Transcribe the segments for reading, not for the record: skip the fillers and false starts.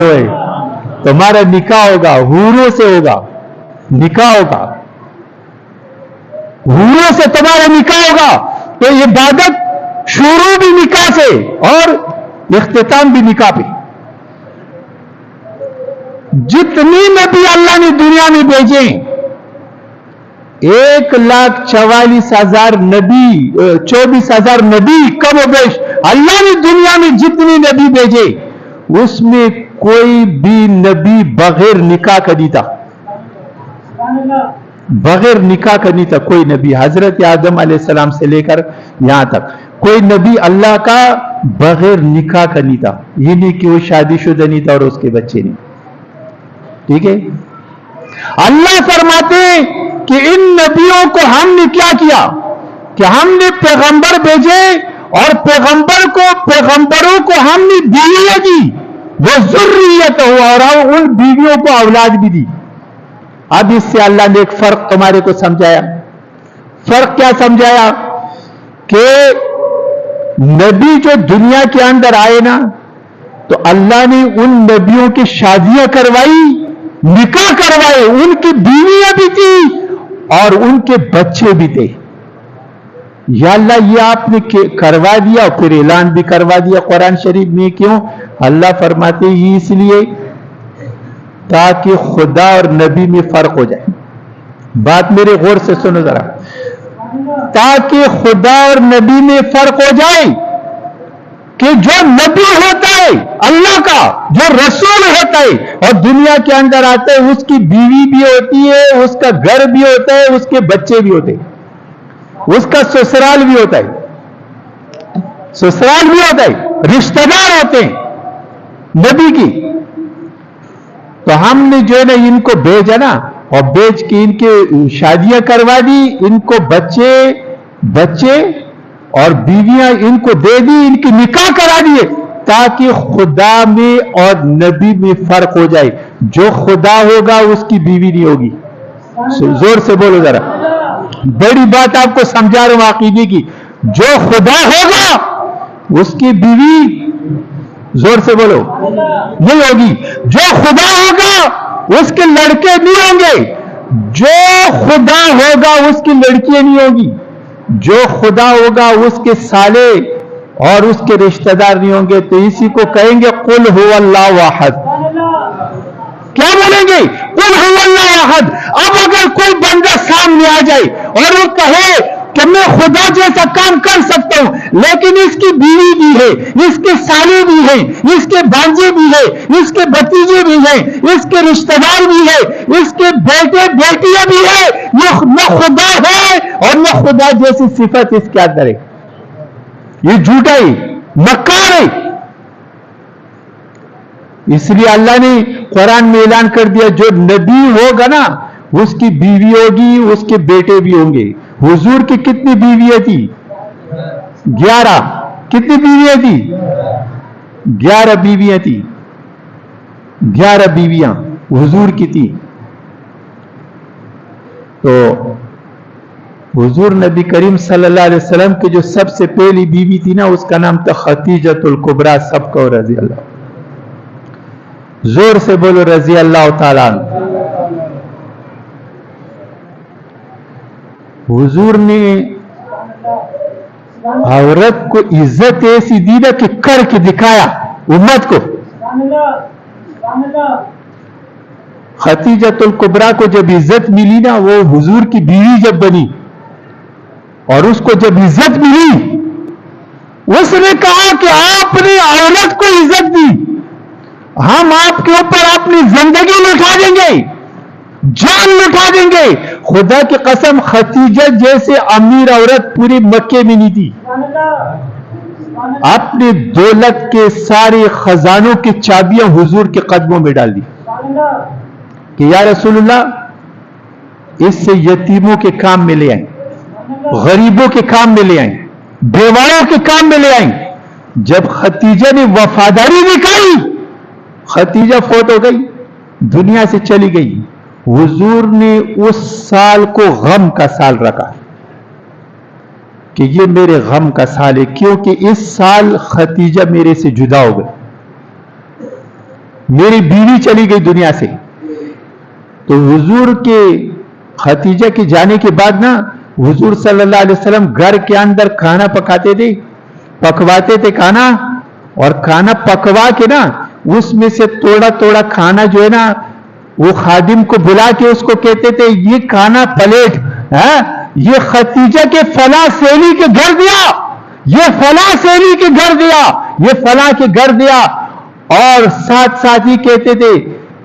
تمہارا نکاح ہوگا حوروں سے ہوگا، نکاح ہوگا حوروں سے، تمہارا نکاح ہوگا. تو عبادت شروع بھی نکاح سے اور اختتام بھی نکاح پہ. جتنی نبی اللہ نے دنیا میں بھیجے 1,44,000 نبی، 24,000 نبی کم و بیش اللہ نے دنیا میں جتنی نبی بھیجے اس میں کوئی بھی نبی بغیر نکاح کا نہیں تھا، بغیر نکاح کا نہیں تھا کوئی نبی. حضرت آدم علیہ السلام سے لے کر یہاں تک کوئی نبی اللہ کا بغیر نکاح کا نہیں تھا. یہ نہیں کہ وہ شادی شدہ نہیں تھا اور اس کے بچے نہیں. ٹھیک ہے. اللہ فرماتے کہ ان نبیوں کو ہم نے کیا کیا کہ ہم نے پیغمبر بھیجے اور پیغمبروں کو ہم نے بیویاں دی، وہ ذریت ہو، اور ان بیویوں کو اولاد بھی دی. اب اس سے اللہ نے ایک فرق تمہارے کو سمجھایا. فرق کیا سمجھایا کہ نبی جو دنیا کے اندر آئے نا تو اللہ نے ان نبیوں کی شادیاں کروائی، نکاح کروائے، ان کی بیویاں بھی تھی اور ان کے بچے بھی تھے. یا اللہ یہ آپ نے کروا دیا پھر اعلان بھی کروا دیا قرآن شریف میں. کیوں؟ اللہ فرماتے یہ اس لیے تاکہ خدا اور نبی میں فرق ہو جائے. بات میرے غور سے سنو ذرا. تاکہ خدا اور نبی میں فرق ہو جائے کہ جو نبی ہوتا ہے اللہ کا، جو رسول ہوتا ہے اور دنیا کے اندر آتا ہے، اس کی بیوی بھی ہوتی ہے، اس کا گھر بھی ہوتا ہے، اس کے بچے بھی ہوتے ہیں، اس کا سسرال بھی ہوتا ہے، سسرال بھی ہوتا ہے، رشتہ دار ہوتے ہیں نبی کی. تو ہم نے جو ہے نا ان کو بھیجا نا اور بیچ کے ان کے شادیاں کروا دی، ان کو بچے اور بیویاں ان کو دے دی، ان کی نکاح کرا دیے تاکہ خدا میں اور نبی میں فرق ہو جائے. جو خدا ہوگا اس کی بیوی نہیں ہوگی. زور سے بولو ذرا، بڑی بات آپ کو سمجھا رہا ہوں عقیدے کی. جو خدا ہوگا اس کی بیوی، زور سے بولو، نہیں ہوگی. جو خدا ہوگا اس کے لڑکے نہیں ہوں گے، جو خدا ہوگا اس کی لڑکیاں نہیں ہوگی، جو خدا ہوگا اس کے سالے اور اس کے رشتہ دار نہیں ہوں گے. تو اسی کو کہیں گے قل هو اللہ احد. کیا بولیں گے؟ قل هو اللہ احد. اب اگر کوئی بندہ سامنے آ جائے اور وہ کہے کہ میں خدا جیسا کام کر سکتا ہوں لیکن اس کی بیوی بھی ہے، اس کے سالے بھی ہیں، اس کے بھانجے بھی ہیں، اس کے بھتیجے بھی ہیں، اس کے رشتہ دار بھی ہیں، اس کے بیٹے بیٹیاں بھی ہیں، نہ خدا ہے اور نہ خدا جیسی صفت اس کے اندر ہے، یہ جھوٹا ہے، مکار ہے. اس لیے اللہ نے قرآن میں اعلان کر دیا جو نبی ہوگا نا اس کی بیوی ہوگی، اس کے بیٹے بھی ہوں گے. حضور کی کتنی بیویاں تھی؟ 11. کتنی بیویاں تھی؟ 11 بیویاں تھی. 11 بیویاں حضور کی تھی. تو حضور نبی کریم صلی اللہ علیہ وسلم کی جو سب سے پہلی بیوی تھی نا اس کا نام تھا خدیجۃ الکبریٰ. سب کو رضی اللہ. زور سے بولو رضی اللہ تعالیٰ. حضور نے عورت کو عزت ایسی دی نا کہ کر کے دکھایا امت کو. خدیجۃ الکبریٰ کو جب عزت ملی نا، وہ حضور کی بیوی جب بنی اور اس کو جب عزت ملی اس نے کہا کہ آپ نے عورت کو عزت دی، ہم آپ کے اوپر اپنی زندگی لٹا دیں گے، جان لٹا دیں گے. خدا کی قسم خدیجہ جیسے امیر عورت پوری مکے میں نہیں تھی. اپنی دولت کے سارے خزانوں کی چابیاں حضور کے قدموں میں ڈال دی کہ یا رسول اللہ اس سے یتیموں کے کام میں لے آئیں، غریبوں کے کام میں لے آئیں، بیواؤں کے کام میں لے آئیں. جب خدیجہ نے وفاداری نکالی، خدیجہ فوت ہو گئی، دنیا سے چلی گئی. حضور نے اس سال کو غم کا سال رکھا کہ یہ میرے غم کا سال ہے، کیونکہ اس سال خدیجہ میرے سے جدا ہو گئی. मेरी बीवी चली गई दुनिया से। तो हुजूर के खतीजा के जाने के बाद ना हुजूर सल्लल्लाहु अलैहि वसल्लम घर के अंदर खाना पकाते थे, पकवाते थे खाना, और खाना पकवा के ना उसमें से थोड़ा थोड़ा खाना जो है ना वो खादिम को बुला के उसको कहते थे ये खाना प्लेट है, ये खतीजा के फला सेली के घर दिया, ये फला सेली के घर दिया, ये फला के घर दिया। और साथ साथ ही कहते थे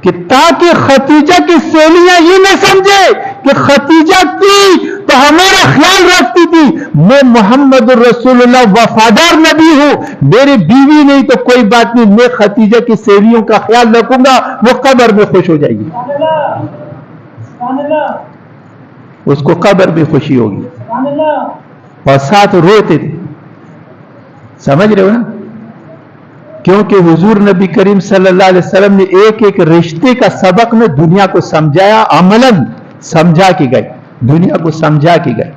कि ताकि खतीजा की सेलियां ये न समझे कि खतीजा थी तो हमारा ख्याल रखती थी, मैं मोहम्मद रसूलुल्लाह वफादार नबी हूं, मेरी बीवी नहीं तो कोई बात नहीं, मैं खतीजा की सेलियों का ख्याल रखूंगा, वो कब्र में खुश हो जाएगी, उसको कब्र में खुशी होगी। और साथ रोते थे, समझ रहे हो ना, क्योंकि हुजूर नबी करीम सल्लल्लाहु अलैहि वसल्लम ने एक एक रिश्ते का सबक में दुनिया को समझाया, अमलन समझा के गए, दुनिया को समझा के गए।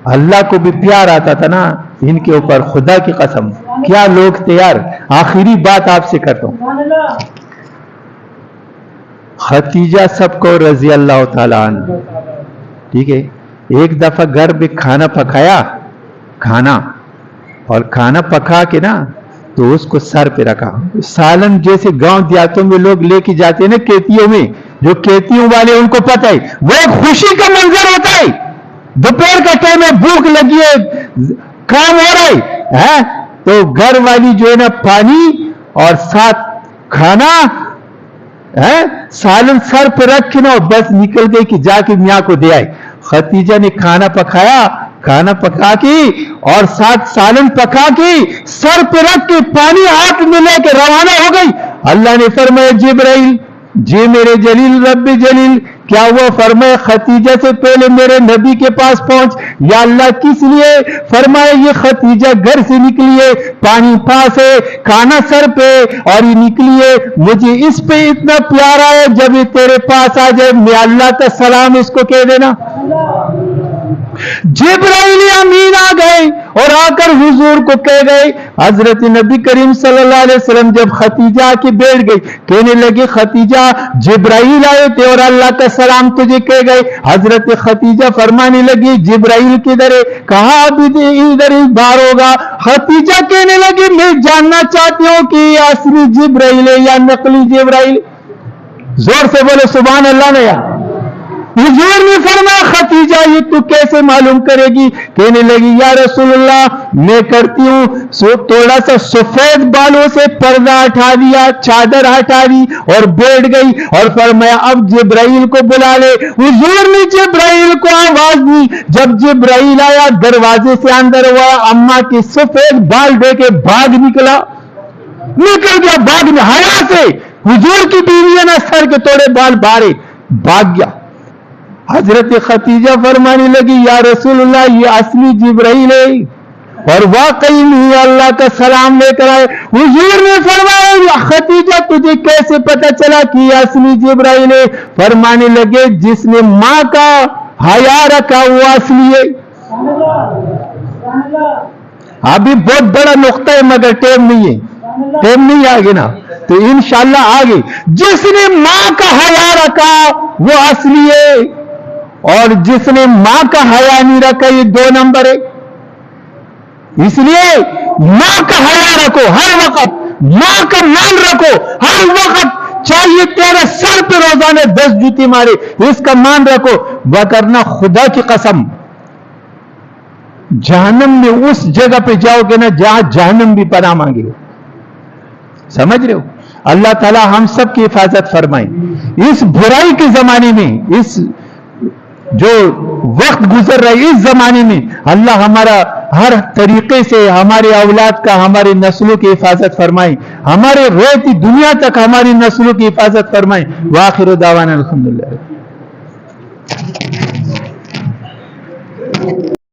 अल्लाह को भी प्यार आता था ना इनके ऊपर, खुदा की कसम, क्या लोग थे यार। आखिरी बात आपसे करता हूं, खतीजा सबको रजी अल्लाह ताला अन्हा, ठीक है, एक दफा घर में खाना पकाया, खाना, और खाना पका के ना तो उसको सर पे रखा। सालन जैसे गांव देहातों में लोग लेके जाते हैं ना खेतियों में, जो खेतियों वाले उनको पता है वो एक खुशी का मंजर होता है, दोपहर का टाइम है, भूख लगी है, काम हो रहा है, तो घर वाली जो है ना पानी और साथ खाना है, सालन सर पे रख के ना बस निकल गई कि जाके मियाँ को दे आए। खतीजा ने खाना पकाया, खाना पका के और साथ सालन पका के सर पे रख के पानी हाथ में लेके रवाना हो गई। अल्लाह ने फरमाया जिब्राइल, जी मेरे जलील रब्बी जलील, क्या वो फरमाए खतीजा से पहले मेरे नबी के पास पहुंच। या अल्लाह किस लिए? फरमाए ये खतीजा घर से निकली है, पानी पास है, खाना सर पे, और ये निकली है, मुझे इस पे इतना प्यारा है, जब ये तेरे पास आ जाए मैं अल्लाह का सलाम इसको कह देना। जिब्राइल अमीन आ गए और आकर हुजूर को कह गए। हजरत नबी करीम सल्लल्लाहु अलैहि वसल्लम जब खतीजा आके बैठ गई, कहने लगे खतीजा जिब्राइल आए थे और अल्लाह का सलाम तुझे कह गए। हजरत खतीजा फरमाने लगी जिब्राइल किधर है? कहा अभी इधर ही बाहर होगा। खतीजा कहने लगी मैं जानना चाहती हूं कि असली जिब्राइल है या नकली जिब्राइल। जोर से बोले सुभान अल्लाह ने। हुजूर ने फरमाया खतीजा ये तू कैसे मालूम करेगी? कहने लगी या रसूलुल्लाह मैं करती हूं थोड़ा सा सफेद बालों से पर्दा हटा दिया, चादर हटा दी और बैठ गई, और फरमाया अब जिब्राइल को बुला ले। हुजूर ने जिब्राइल को आवाज दी। जब जिब्राइल आया दरवाजे से अंदर हुआ, अम्मा के सफेद बाल देके भाग निकल गया, भाग में हया से। हुजूर की बीवी है ना, सर के थोड़े बाल बारे, भाग गया। हजरत खतीजा फरमाने लगी या रसूलुल्लाह ये असली जिब्राइल है और वाकई में अल्लाह का सलाम लेकर आए। हुजूर ने फरमाया खतीजा तुझे कैसे पता चला कि ये असली जिब्राइल है? फरमाने लगे जिसने मां का हया रखा वो असली है। अभी बहुत बड़ा नुक्ता है मगर टाइम नहीं आगे ना, तो इंशाअल्लाह आगे। जिसने मां का हया रखा वो असली है और जिसने मां का हया नहीं रखा ये 2 नंबर है। इसलिए मां का हया रखो हर वक्त, मां का मान रखो हर वक्त, चाहिए तेरे सर पे रोजाना 10 जूती मारे, इसका मान रखो, वरना खुदा की कसम जहन्नम में उस जगह पे जाओगे ना जहां जहन्नम भी पनाह मांगे। समझ रहे हो? अल्लाह ताला हम सब की हिफाजत फरमाए। इस बुराई के जमाने में, इस जो वक्त गुजर रहा है इस जमाने में, अल्लाह हमारा हर तरीके से हमारे औलाद का, हमारे नस्लों की हिफाजत फरमाए, हमारे रहती दुनिया तक हमारी नस्लों की हिफाजत फरमाए। वाखिर दावाना अल्हम्दुलिल्लाह।